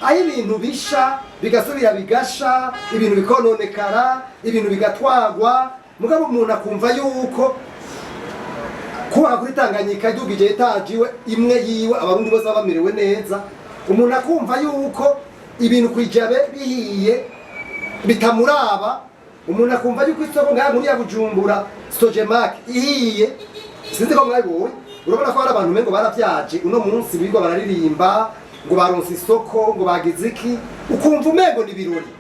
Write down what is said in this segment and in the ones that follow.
aho ibintu bisha bigasubira bigasha, ibintu bikononekara, ibintu bigatwagwa, mugabo umuntu akumva yuko kuba kuri Tanganyika idugije etajiwe imwe yiwe abarundi bose bamerewe neza, umuntu akumva yuko ibintu kwijabe bihiye bitamuraba, umuntu akumva yuko isoko ngaha muri ya Bujumbura Stojemak ihiye, sinzi ko mwabibonye. Urabona ko hari abantu mengo baravyaje uno munsi bigwa bararirimba ngo baronse isoko ngo bagize iki, ukumva umengo ni birori,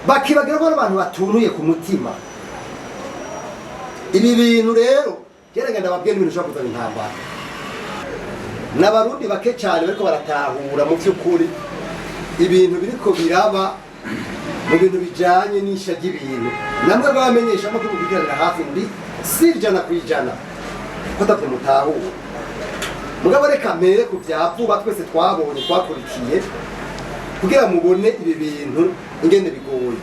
bakibagira ko abantu batunuye ku mutima. Ibi bintu rero gerageza ndababwiye ibintu ushobora kuzana intambara. N'abarundi bake cyane bariko baratahura mu by'ukuri ibintu biriko biraba mu bintu bijanye n'isha ry'ibintu. Namwe bamenyesha amakuru kugiranira hafi ndi sirjana kwijana kutavye mutahura. Mugabo reka mbere ku vyavuba twese twabonye twakurikiye kugira mubone ibi bintu ingene bigoye.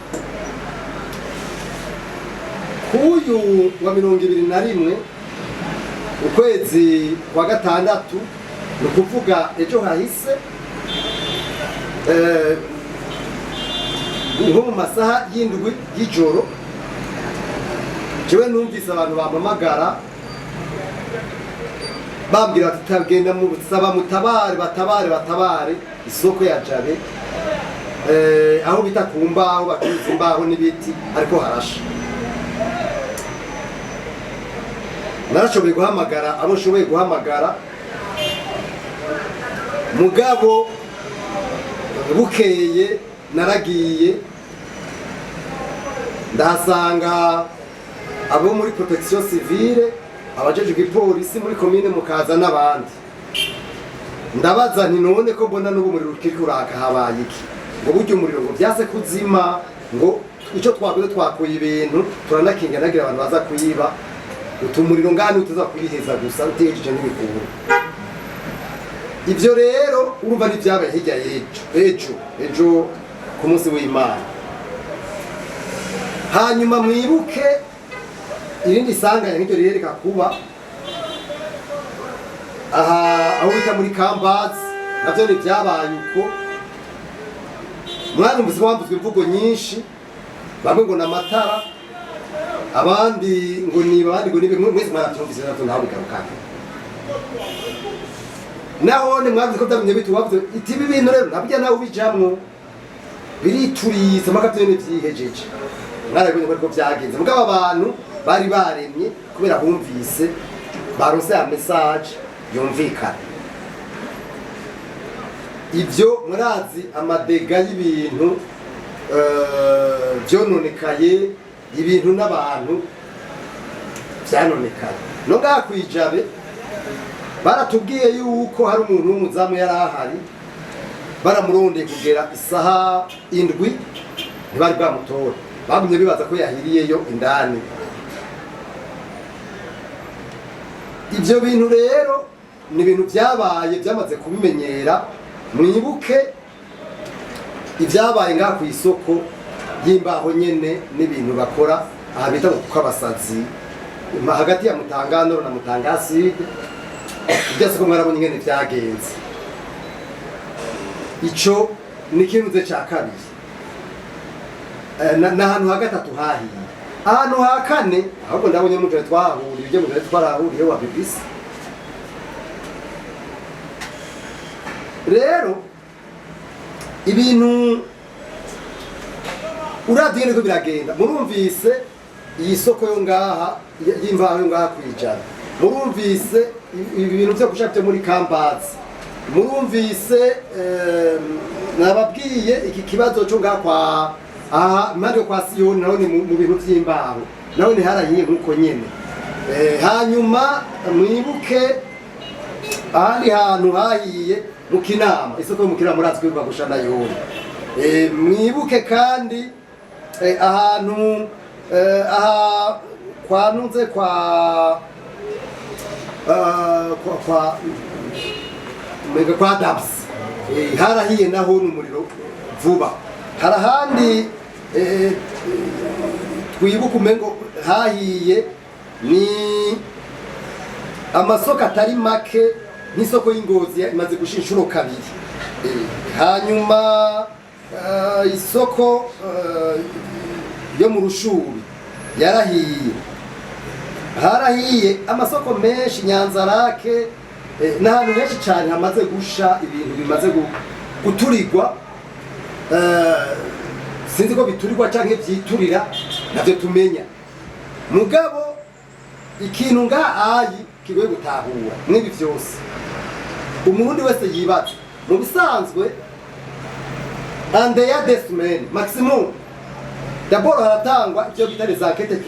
Kuyu wa 2021 ukwezi kwa gatandatu no kuvuga ejo hahise nko mu masaha y'indwi y'ijoro jewe numvise abantu bampamagara bambwira ati tagenda mu saba mutabare batabare isoko ya Jabe aho bita kumbaho bacuruza imbaho n'ibiti ariko harasha. Narashoboye guhamagara abo shoboye guhamagara, mugabo bukeye naragiye ndahasanga abo muri protection civile, abajeje igipolisi muri commune mukaza n'abandi. Ndabaza nti none ko mbona n'ubu muri rukiri kuraka habaye iki, ngo buryo umuriro ngo byase kuzima, ngo icyo twakoze twakuye ibintu turanakinga nagira abantu baza kuyiba, utumuriro ngani utaza kubiheza gusa utejeje n'ibikuru. Ivyo rero urumva ni byabaye hirya ejo ku munsi w'Imana. Hanyuma mwibuke irindi sanganya nk'iryo riereka kuba aha aho bita muri Kambazi navyo ni byabaye uko. Mwana umvise wambuzwe imvugo nyinshi, bamwe ngo namatara, abandi ngo nibe mwese mwarabyumvise navyo ntaho bigarukana. Naho ni mwavuze ko byamenye bitu wavuze iti ibi bintu rero nabijya nawe bijamwo birituriza makavyo ne vyihejeje. Mwarabonye ko byagenze, mugabo abantu bari baremye kubera bumvise baronse ya message yumvikana. Ivyo murazi amadega y'ibintu vyononekaye, ibintu n'abantu byanonekaye. No ngaha kwijabe baratubwiye yuko hari umuntu w'umuzamu yari ahari, baramurondeye kugera isaha 7 ntibari bwamutora, bagumye bibaza ko yahiriyeyo indani. Ivyo bintu rero ni ibintu byabaye byamaze kubimenyera. Mwibuke ibyabaye ngaha ku isoko y'imbaho nyene n'ibintu bakora aha bita ko abasazi hagati ya Mutangano na Mutangaside. Byose ko mwarabonye ingene byagenze. Ico ni kinuze ca kabiri. Na hanu hagatatu hahiye. Ahantu ha kane ahubwo ndabonye muje twahuriye, ibyo muje twarahuriye wa BBC. Rero ibintu uravye ko biragenda. Murumvise iyi soko yo ngaha y'imvaho yo ngaha kwijana, murumvise ibintu byo gushaka muri Kambazi, murumvise nababwiye iki kibazo cyo ngaha kwa aha impande kwa Siyoni naho ni mu bintu by'imbaho, naho ni harahiye nkuko nyene. Hanyuma mwibuke ahandi hantu hahiye mu Kinama, isoko yo mu Kinama murazwi kwa gushana yone. Mwibuke kandi ahantu aha kwa nunze kwa Dabs harahiye naho n'umuriro vuba. Harahandi twibuka umengo hahiye ni amasoko atari make, n'isoko y'Ingozi imaze gushinshuro kabiri. hanyuma isoko yo mu rushuri yarahiye, harahiye amasoko menshi Nyanzarake n'ahantu henshi cyane hamaze gusha, ibintu bimaze guturirwa, sinzi ko biturirwa cyangwa byiturira navyo tumenya. Mugabo ikintu ngahayi kigoye gutahura n'ibi vyose umurundi wese yibaza. Mu bisanzwe andeya desmen maximum d'abord haratangwa ivyo bita les enquêtes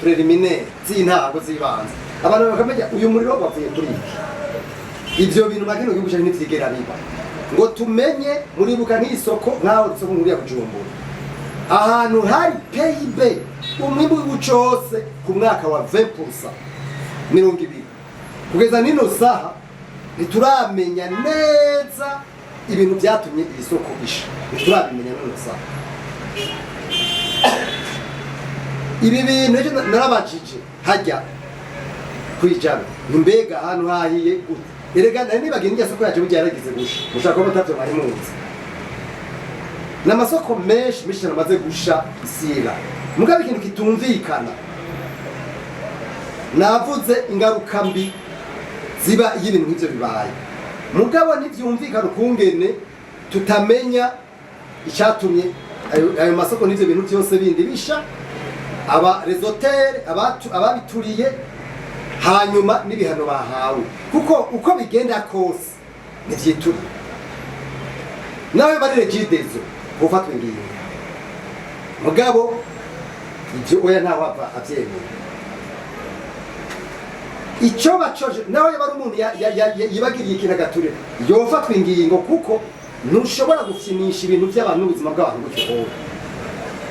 préliminaires z'intango z'ibanze, abantu bakamenya uyu muriro wavuye kuri iki. Ivyo bintu makino gihugu cyane ntivyigera biba ngo tumenye. Muribuka nk'isoko nkaho isoko muri ya Bujumbura, ahantu hari PIB umwimbu w'ubucose ku mwaka wa 20% 20, kugeza nino saha ntituramenya neza ibintu byatumye isoko isha, ntituramenya nino saha. Ibi bintu narabajije hajya kwijana mbega ahantu hahiye gute. Erega nibagira njya soko yaje bugeragize gusha, mushaka ko mutavyo bari munsi n'amasoko menshi namaze gusha isira. Mugabe ikintu kitumvikana, navuze ingaruka mbi ziba y'ibintu nk'ivyo bibaye. Mugabo ntivyumvikana ukungene tutamenya icyatumye ayo masoko n'ivyo bintu byose bindi bisha, aba resotere ababituriye, hanyuma n'ibihano bahawe, kuko uko bigenda kose ntivyituriye. Nawe bari regidezo ufatwe ngiye, mugabo ivyo oya ntaho ava avyemera. Icyo bacoje nawe bari umuntu yibagiriye ikintu agaturira yofatwa ingingo, kuko ntushobora gufinisha ibintu by'abantu n'ubuzima bw'abantu gutyo.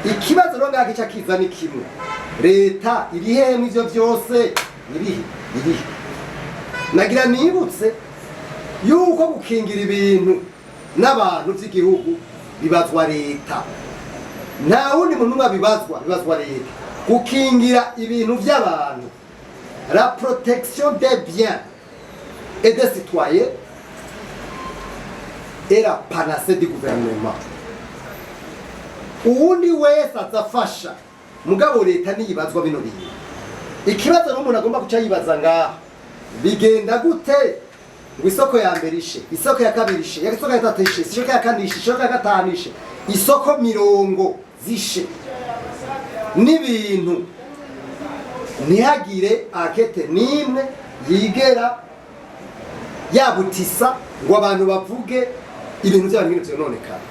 Ikibazo rero ngaki cyakiza ni kimwe, leta iri hehe mu ivyo byose? Iri nagira nibutse yuko gukingira ibintu n'abantu by'igihugu bibazwa leta, nta wundi muntu umwe bibazwa leta. Gukingira ibintu by'abantu, la protection des biens et des citoyens est la panacée du gouvernement. Uwundi wese azafasha, mugabo leta niyibazwa bino bintu. Ikibazo n'umuntu agomba kuca yibaza ngaha, bigenda gute ngo isoko ya mbere ishe, isoko ya kabiri ishe, isoko ya gatatu ishe, isoko ya kane ishe, isoko ya gatanu ishe, isoko mirongo zishe n'ibintu ntihagire akete nimwe yigera yabutisa ngo abantu bavuge ibintu by'abantu bino byononekana.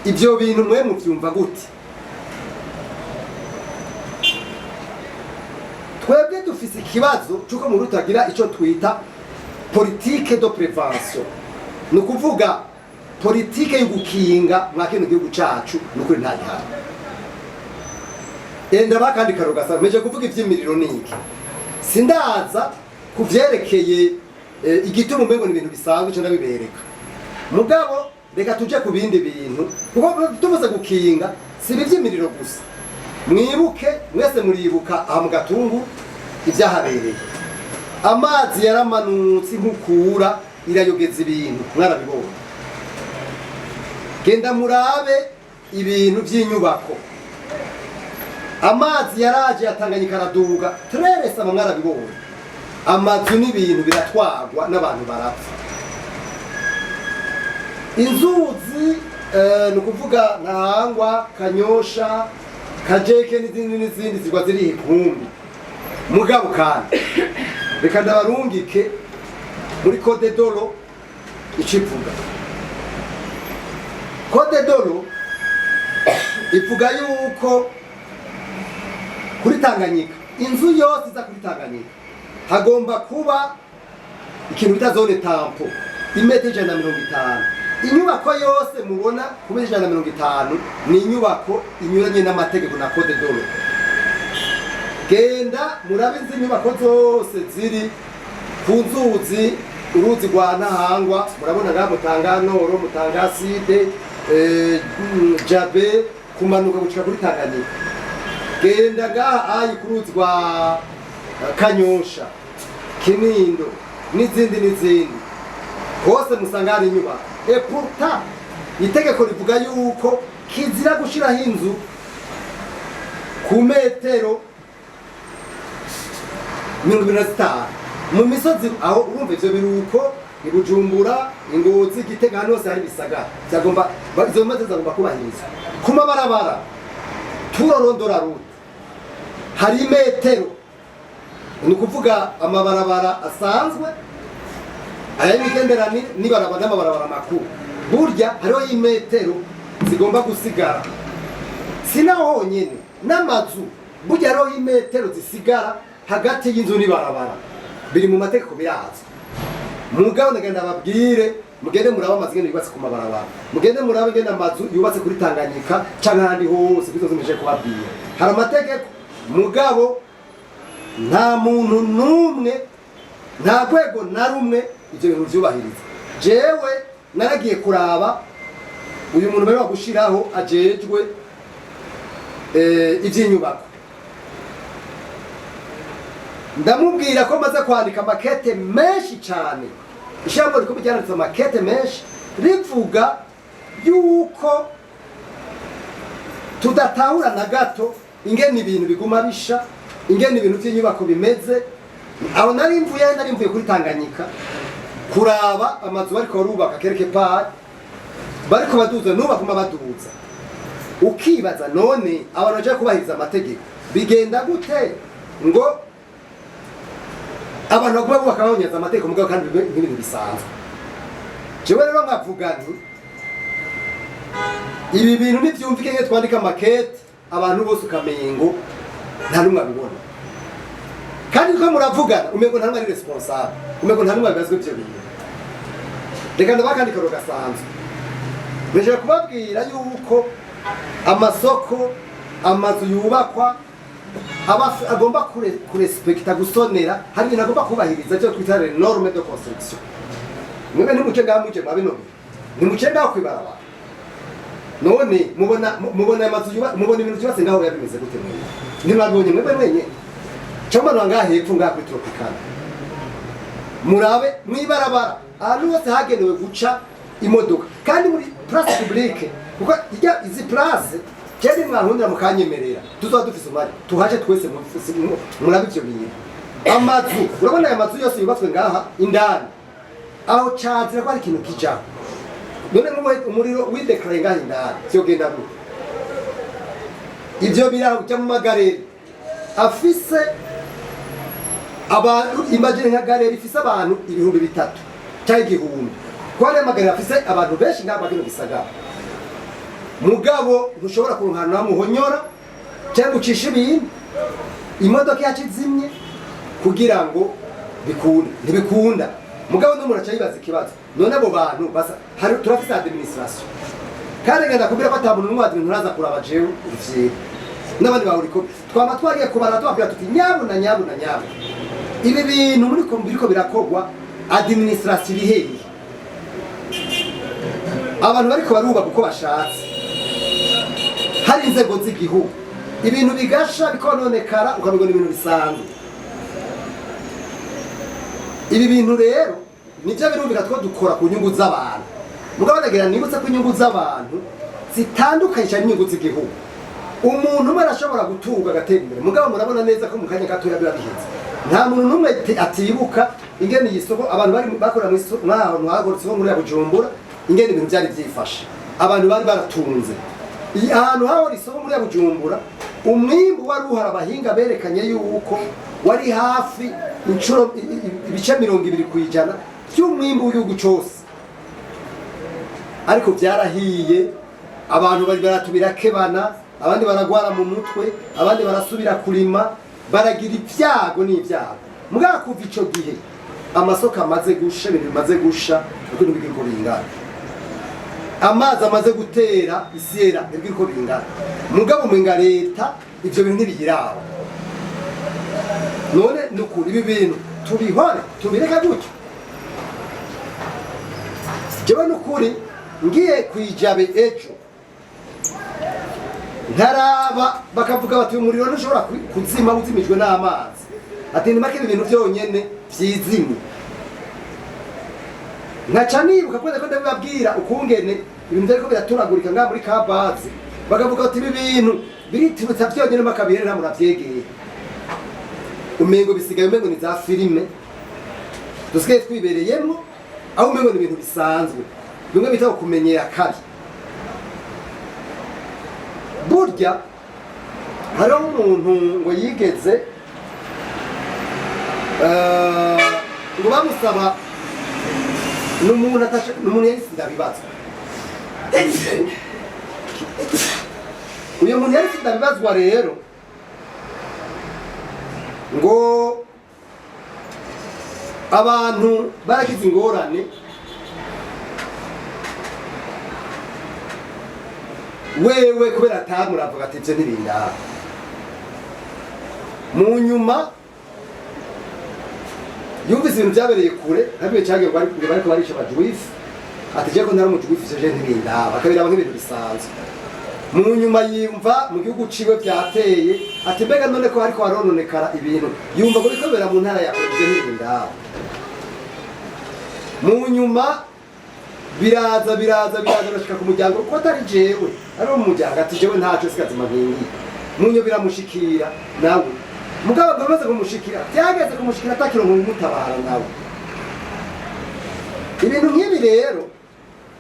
Ibyo bintu mwe muvyumva gute? Twebwe dufise ikibazo cyuko mu rutagira ico twita politique de prévention, no kuvuga politike yo gukinga mwakino gihugu cacu nukuri nta gihano. Enda bakandi karogasa meje kuvuga ivy'imiriro niki, sindaza kuvyerekeye igituma mbengo ni ibintu bisanzwe cyo ndabibereka. Mugabo reka tuje ku bindi bintu, kuko tuvuze gukinga si ivy'imiriro gusa. Mwibuke mwese muribuka aha mu Gatungu ibyahabereye, amazi yaramanutse inkukura irayogeza ibintu, mwarabibonye. Genda murabe ibintu by'inyubako, amazi yaraje yatanganyika araduga tureresa, mwarabibonye. Amazu n'ibintu biratwagwa n'abantu barapfa. Inzuzi no kuvuga Ntahangwa, Kanyosha, Kajeke n'izindi zigwa ziri ikumbi. Mugabo kandi reka ndabarungike muri Code Dolo icivuga. Code Dolo ivuga yuko kuri Tanganyika, inzu yose iza kuri Tanganyika hagomba kuba ikintu bita zone tampo imetero 150. Inyubako yose mubona ku 150 ni inyubako inyuranye n'amategeko na Code Dolo. Genda murabe izi nyubako zose ziri ku nzuzi, uruzi rwa Ntahangwa, murabona ngaho Mutanga Noro, Mutanga Side, Jabe, kumanuka gushika kuri Tanganyika. Genda ngaha ayi ku ruzi rwa Kanyosha, Kinindo n'izindi. hose musanga hari inyubako. Pourtant itegeko rivuga yuko kizira gushiraho inzu ku metero 25 mu misozi aho urumva ivyo biruko ibujumbura Ingozi Gitega hano hose hari bisagara cyagomba izo maze zagomba kubahiriza ku mabarabara turorondora route hari metero ni kuvuga amabarabara asanzwe aya migenderani ni barabara n'amabarabara makuru burya hariho imetero zigomba gusigara sinaho honyene n'amazu burya hariho imetero zisigara hagati y'inzu n'ibarabara biri mu mategeko birazwi. Mugabo ndagenda babwire mugende muraba amazigeno yubatse ku mabarabara mugende muraba ngenda amazu yubatse kuri Tanganyika canke ahandi hose bizo zimeje kubabwira hari amategeko. Mugabo nta muntu numwe nta rwego na rumwe ivyo bintu vyubahiriza. Jewe naragiye kuraba uyu muntu bari bagushiraho ajejwe ivy'inyubako ndamubwira ko maze kwandika makete menshi cyane ishyamba riko byanditse makete menshi rivuga yuko tudatahura na gato ingene ibintu biguma bisha ingene ibintu by'inyubako bimeze. Aho nari mvuye kuri Tanganyika kuraba amazu bariko barubaka kereke part bariko baduza n'ubakuma baduza ukibaza none abantu baje kubahiriza amategeko bigenda gute ngo abantu baguma bakabonyaza amategeko mugabo kandi ibintu bisanzwe. Jewe rero nkavuga nti ibi bintu nivyumvike nge twandika makete abantu bose ukamengo nta numwe abibona kandi ko muravugana umengo nta numwe ari responsable umengo nta numwe abazwe byo bintu. Reka ndabakandika rogasanzwe beje kubabwira yuko amasoko amazu yubakwa agomba kurespecta gusonera hari ibintu agomba kubahiriza cyo twita norme de construction. Mwebe ntimuce ngamuje mabino ntimuce ngaho kwibaraba none mubona amazu mubona ibintu byose ngaho yabimeze gute mwe ntimwabonye mwebe mwenye cyangwa ngaho hepfo ngaho kuri tropical murabe mwibarabara ahantu hose hagenewe guca imodoka kandi muri place publique kuko izi place cyane mwahundira mukanyemerera tuzo dufise umari tuhaje twese murabe ivyo bintu. Amazu urabona aya mazu yose yubatswe ngaha indani aho cyazira ko ari ikintu kijaho none umuriro wideclare ngaha indani cyo genda gute ivyo biraho cyo mu magareri afise abantu imagine nka gareri ifise abantu 3000 cyangwa 1000 kwale magareri afise abantu benshi ngaba kino gisagara mugabo ntushobora kurunkana muhonyora cyangwa ucisha ibintu imodoka yakizimye kugira ngo bikunde ntibikunda mugabo n'umuntu acayibaza ikibazo none abo bantu basa hari turafise administration kandi ngenda kubira ko atamuntu n'umwe admin nturaza kuraba jewe ivye n'abandi bahuriko twama twagiye kubara twabwira tuti nyabuna ibi bintu muri biriko birakogwa administration ihehe abantu bariko barubaka uko bashatse hari inzego z'igihugu ibintu bigasha bikononekara ukabigona ibintu bisanzwe. Ibi bintu rero nivyo birumvika two dukora ku nyungu z'abantu mugabo ndagira nibutse ko inyungu z'abantu zitandukanye cyane inyungu z'igihugu. Umuntu umwe arashobora gutunga agatera imbere mugabo murabona neza ko mu kanya gatoya biba bihenze nta muntu n'umwe atibuka ingene yisoko abantu bari bakora mu isoko naho ntwagoretse muri Bujumbura ingene ibintu byari byifashe abantu bari baratunze ahantu haho isoko muri Bujumbura umwimbu wari uhara abahinga berekanye yuko wari hafi incuro ibice 20% by'umwimbu w'igihugu cyose ariko byarahiye abantu bari baratubira kebana abandi baragwara mu mutwe abandi barasubira kurima baragira ibyago n'ibyago mugabo kuva ico gihe amasoko amaze gusha ibintu bimaze gusha uko bigiriko bingana amazi amaze gutera isyera bigiriko bingana mugabo mwenga leta ivyo bintu ntibigiraho none nukuri ibi bintu tubihore tubireka gutyo jewe nukuri ngiye kwijabe ejo ntaraba bakavuga bati umuriro ntushobora kuzima uzimijwe n'amazi ati ni make ibintu byonyene byizimye nkaca nibuka ko ndabibabwira ukungene ibintu byariko biraturagurika ngaha muri kabazi bakavuga ati ibi bintu biriturutsa byonyine makabiherera muravyegeye umengo bisigaye umengo ni za filime dusigaye twibereyemwo aho umengo ni ibintu bisanzwe bimwe bita kumenyera kabi. Burya hariho umuntu ngo yigeze ngo bamusaba n'umuntu yahise ndabibazwa uyu muntu yahise ndabibazwa rero ngo abantu baragize ingorane wewe kubera atamuravuga ati ivyo ntibindaba mu nyuma yumvise ibintu byabereye kure ntabwo cyagiye ngo bariko barisha abajuifu ati je ko ntari umujuifu ivyo je ntibindaba akabiraba nk'ibintu bisanzwe mu nyuma yumva mu gihugu ciwe byateye ati mbega none ko hariko harononekara ibintu yumva ko bikobera mu ntara ya ivyo ntibindaba mu nyuma biraza bashika ku muryango ko atari jewe ari mu muryango ati jewe ntaco sikazima nkingi munyo biramushikira nawe mugabo bamaze kumushikira byageze kumushikira atakirongo mutabara nawe ibintu nk'ibi rero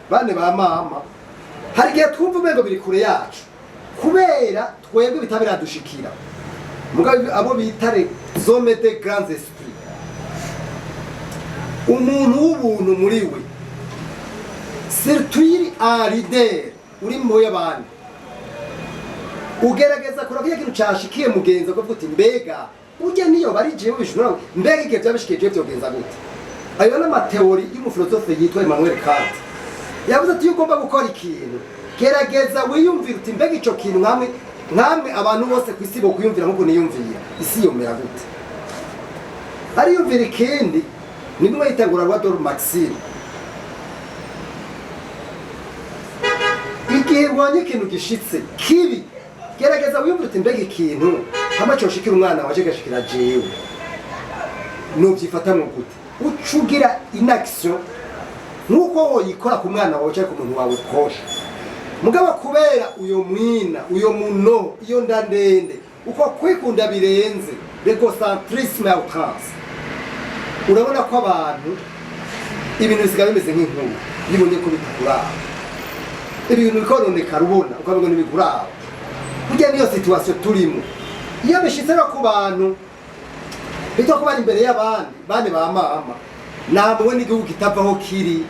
bane ba mama hari gihe twumva umengo biri kure yacu kubera twebwe bitabiradushikira mugabo abo bitare zome de grands esprits umuntu w'ubuntu muri we surtout un leader uri mu y'abandi ugerageza kurakira ikintu cyashikiye mugenza ko vuga mbega ujye niyo bari jewe bishobora mbega igihe byabishikiye byo byogenza gute ayo n'amateori y'umufilosofe yitwa Emmanuel Kant yavuze ati ugomba gukora ikintu gerageza wiyumvira uti mbega ico kintu nkamwe abantu bose ku isi bo kuyumvira nkuko niyumvira isi yomera gute ari yumvira ikindi nimwe yitangura rwa Maxime igihe ubonye ikintu gishitse kibi gerageza wiyumvira uti mbega ikintu hama coshikira umwana waje gashikira jewe nuvyifata gute ucugira inaction nuko woyikora ku mwana wawe cyangwa ku muntu wawe kosha mugaba kubera uyo mwina uyo muno iyo ndandende uko kwikunda birenze l'égocentrisme à outrance urabona ko abantu ibintu bisigaye bimeze nk'inkuru yibonye ko bitakura ibintu bikononekara ubona ukabona ntibigura burya niyo situation turimo iyo bishitse no ku bantu bito ko bari imbere y'abandi bane ba mama namubona igihugu kitavaho kiri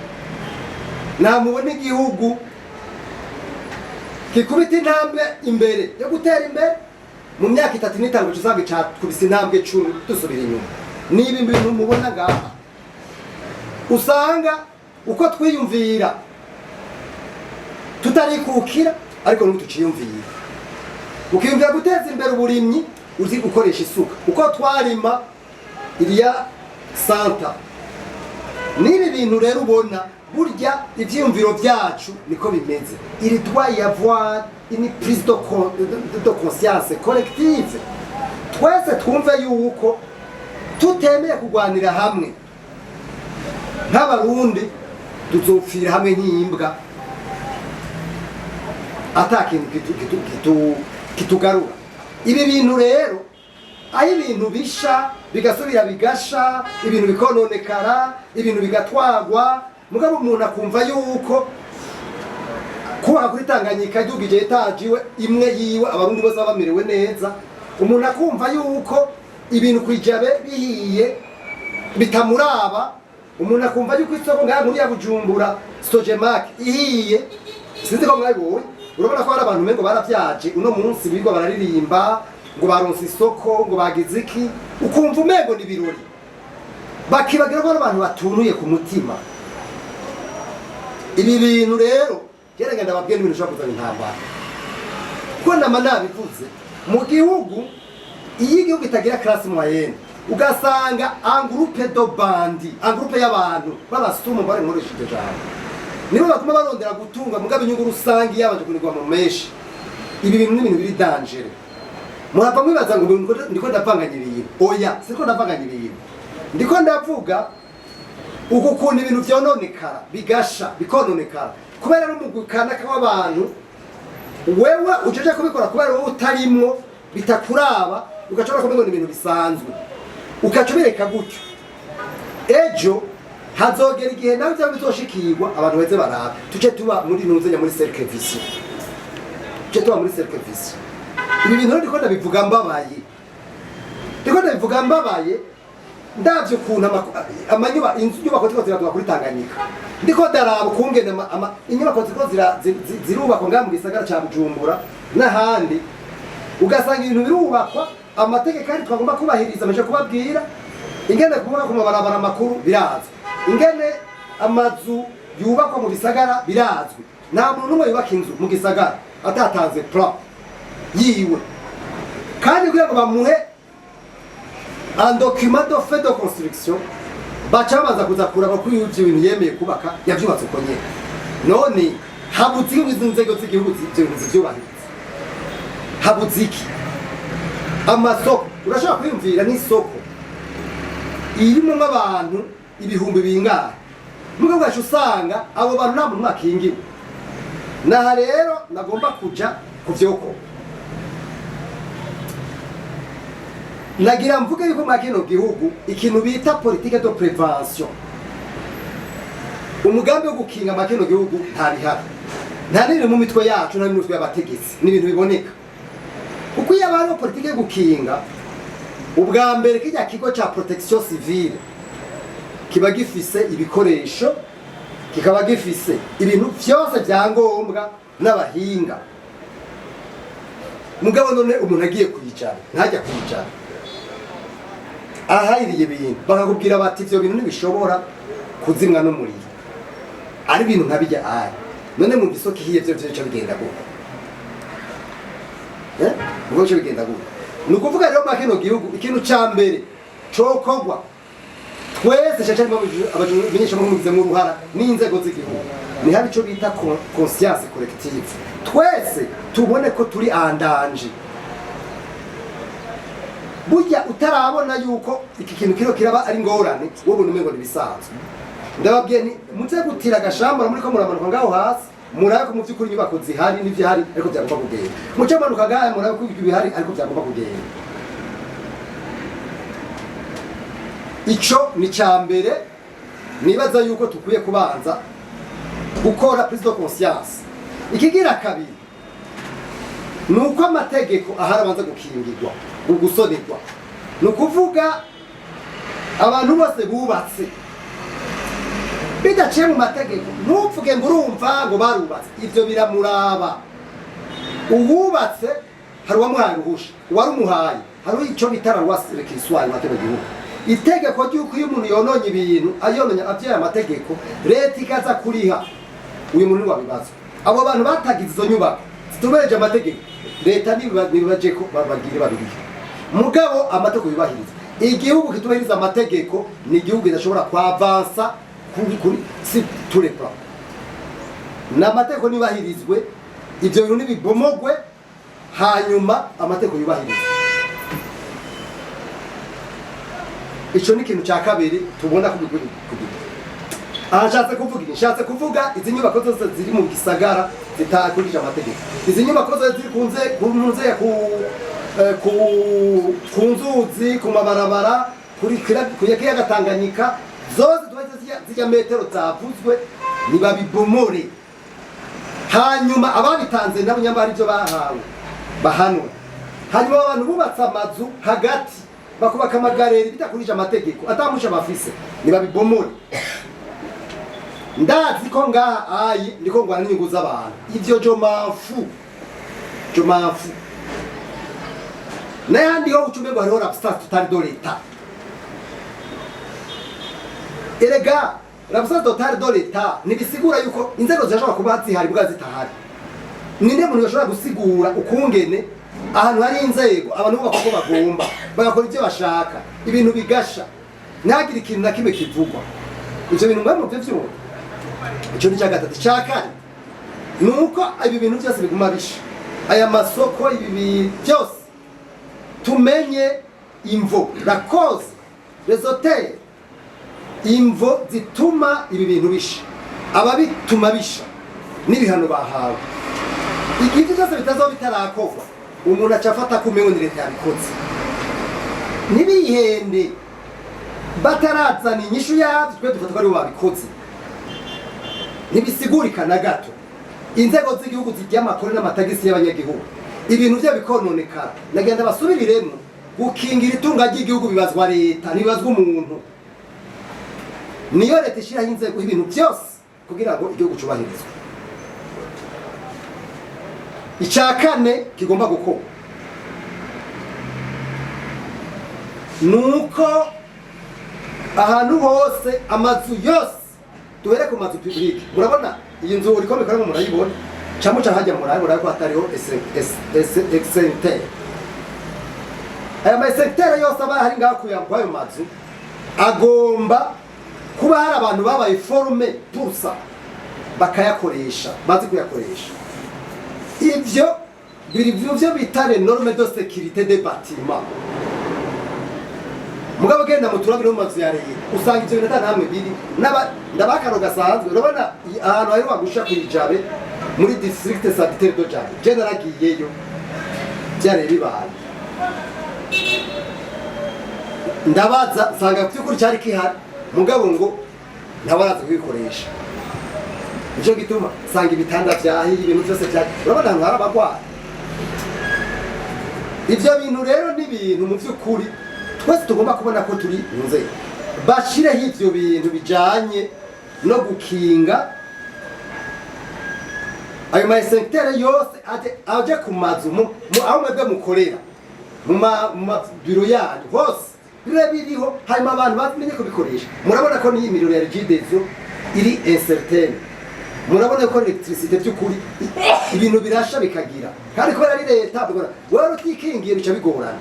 namubona igihugu kikubita intambwe imbere yo gutera imbere mu myaka 3 n'itanu cyangwa cyakubise intambwe 10 dusubira inyuma niba ibintu mubona ngaha usanga uko twiyumvira tutarikukira ariko n'ubu tuciyumvira ukiyumvira guteza imbere uburimyi uzi gukoresha isuka uko twarima iriya santa nibi bintu rero ubona burya ivyiyumviro byacu niko bimeze il doit y avoir une prise de conscience collective twese twumve yuko tutemeye kugwanira hamwe nk'abarundi tuzopfira hamwe nk'imbwa atakintu kitugarura ibi bintu rero aho ibintu bisha bigasubira bigasha ibintu bikononekara ibintu bigatwagwa mugabo umuntu akumva yuko kuba kuri Tanganyika idugije etajiwe imwe yiwe abarundi bose bamerewe neza umuntu akumva yuko ibintu kwijabe bihiye bitamuraba umuntu akumva yuko isoko ngaha muri ya Bujumbura Stojemak ihiye sinzi ko mwabibonye urabona ko hari abantu mengo baravyaje uno munsi bigo bararirimba ngo baronse isoko ngo bagize iki ukumva umengo ni birori bakibagira ko abantu batunuye ku mutima ibi bintu rero geragenda babwiye ibintu ushobora kuzana intambara ko nama nabivuze mu gihugu iyi gihugu itagira classe moyenne ugasanga un groupe de bandi un groupe y'abantu babasumu bare nkoresheje cyane nibo bakuma barondera gutunga mugabe inyungu rusangi yabanje kunigwa mu meshi ibi bintu n'ibintu biri danger muhava mwibaza ngo ndiko ndavanganya ibintu oya siko ndavanganya ibintu ndiko ndavuga uko kuntu ibintu vyononekara bigasha bikononekara kubera n'umugukana kw'abantu wewe ujeje kubikora kubera wowe utarimwo bitakuraba ugashobora kubibona ibintu bisanzwe ukacubireka gutyo ejo hazogera igihe nawe cyangwa bizoshikirwa abantu beze barabe tuce tuba muri nuzenya muri cercle vicieux tuce tuba muri cercle vicieux ibi bintu ndiko ndabivuga mbabaye ndavyo kuntu amanyuba inyubako ziko ziratuba kuri Tanganyika ndiko daraba kungene inyubako ziko zirubakwa ngaha mu gisagara ca Bujumbura n'ahandi ugasanga ibintu birubakwa amategeko kandi twagomba kubahiriza amaje kubabwira ingene kuvuga ku mabarabara makuru birazwi ingene amazu yubakwa mu bisagara birazwi nta muntu n'umwe yubaka inzu mu gisagara atatanze plan yiwe kandi kugira ngo bamuhe un document de fait de construction baca baza kuza kuraba ko ivyo bintu yemeye kubaka yavyubatse uko nyene none habuze inzego z'igihugu zivyubahiriza habuze iki amasoko urashobora kwiyumvira n'isoko irimo nk'abantu ibihumbi bingahe nubwo bwacu usanga abo bantu nta muntu mwakingiwe naha rero nagomba kuja ku vyoko nagira mvuge yuko mwa kino gihugu ikintu bita politique de prévention umugambi wo gukinga mwa kino gihugu ntabihari nta n'ibintu mu mitwe yacu nta n'imutwe y'abategetsi n'ibintu biboneka kuko iyo abantu politique yo gukinga ubwa mbere kijya kigo ca protection civile kiba gifise ibikoresho kikaba gifise ibintu vyose vyangombwa n'abahinga mugabo none umuntu agiye kuyicara ntajya kuyicara ahayiriye ibintu bakakubwira bati ivyo bintu ntibishobora kuzimwa n'umuriro ari ibintu nkabijya ari none mu isoko hiye vyo vyo bigenda gute ubwo cyo bigenda gute nukuvuga rero makino gihugu ikintu ca mbere cokogwa twese cyane abamenyesha mu mugize mu ruhara n'inzego z'igihugu ni habi cyo bita conscience collective twese tubone ko turi andanje burya utarabona yuko iki kintu kiro kiraba ari ngorane wowe numengo nibisanzwe ndababwiye ni muze gutira agashambara muri ko muramanuka ngaho hasi murabe ko mu byukuri nyubako zihari n'ivyo hari ariko byagomba kugenda muce manuka gahe murabe ko ibihari ariko byagomba kugenda ico ni cyambere nibaza yuko tukwiye kubanza gukora prise de conscience ikigira kabiri nuko amategeko aharabanza gukingirwa ugusonerwa nukuvuga abantu bose bubatse bidaciye mu mategeko ntupfuge ngo urumva ngo barubatse ivyo biramuraba uwubatse hari uwamuhaye uruhusha uwarumuhaye hari ico bitara rwasirekiswaye mategeko gihugu itegeko ry'uko iyo umuntu yononye ibintu ayononye avyaye amategeko leta ikaza kuriha uyu muntu wabibazo abo bantu batagize izo nyubako zitubereje amategeko leta nibaje ko babagire babiriye mugabo amategeko yubahiriza igihugu kitubahiriza amategeko ni igihugu kidashobora kwavansa kuri si tous plan n'amategeko nibahirizwe ivyo bintu nibibomogwe hanyuma amategeko yubahirizwe ico ni ikintu ca kabiri tubona kubigura nshatse kuvuga izi nyubako zose ziri mu gisagara zitakurikije amategeko izi nyubako zose ziri kunze ku nzuzi ku mabarabara kuri kiyaga Tanganyika zose zijya metero zavuzwe nibabibomore hanyuma ababitanze nabo nyambara ivyo bahawe bahanwe hanyuma abantu bubatse amazu hagati bakubaka amagareri bitakurije amategeko atamusha bafise nibabibomore ndazi ko ngaha ayi ndiko ngwana n'inyungu z'abantu ivyo jo mafu n'ayandi ho ucumberwa hariho l'absence totale de l'État erega l'absence totale de l'État nibisigura yuko inzego zishobora kuba zihari bwa zitahari ninde muntu yashobora gusigura ukungene ahantu hari inzego abantu bubaka ko bagomba bagakora ivyo bashaka ibintu bigasha ntagire ikintu na kimwe kivugwa ivyo bintu mwamwe vy'ivyo ico ni cyagatatu cyakane nuko ibi bintu byose biguma bisha aya masoko ibi byose tumenye imvo la cause les hôtels imvo zituma ibi bintu bisha, ababituma bisha n'ibihano bahawe. Igihe cyose bitazoba bitarakorwa umuntu acafata kumengo ni leta yabikoze. Nibihende batarazana inyishu yavyo twe dufatwa ari babikoze. Nibisigurika na gato inzego z'igihugu zijya amakuru n'amatagisi y'abanyagihugu ibintu byo bikononekara nagenda basubiriremo gukingira itunga ry'igihugu bibazwa leta nibazwa umuntu. Niyo leta ishiraho inzego ibintu byose kugira ngo igihugu cubahirizwe. Icakane kigomba gukorwa nuko ahantu hose amazu yose duhere ku mazu publique. Murabona iyi nzu uriko mikora murayibona camuca hajya murayibona ko hatariho exente. Aya masektere yose aba hari ngakuyamba ayo mazu agomba kuba hari abantu babaye forme pour ça bakayakoresha bazi kuyakoresha. Ivyo biri byo bitare norme de sécurité des bâtiments. Mugabo genda muturabire mu mazu ya leta usanga ivyo bintu ntamwe biri ndabakaro gasanzwe. Urabona ahantu hari wagusha kwijabe muri district sanitaire de Jabe je naragiyeyo byare bibaye ndabaza sanga byukuri cyari kihari mugabo ngo ntabaraza kubikoresha. Nico gituma sanga ibitanda vyahiye ibintu byose cyari. Urabona ahantu hari abagwara. Ivyo bintu rero ni ibintu mu byukuri twese tugomba kubona ko turi nze bashireho ivyo bintu bijanye no gukinga ayo masektere yose aje ku mazu aho mwebwe mukorera mu biro yanyu hose biriho harimo abantu bamenye kubikoresha. Murabona ko niyi miriro ya rigidezo iri incertaine. Murabona ko electricité by'ukuri ibintu birasha bikagira kandi ko ari leta wewe utikingiye bica bigorana.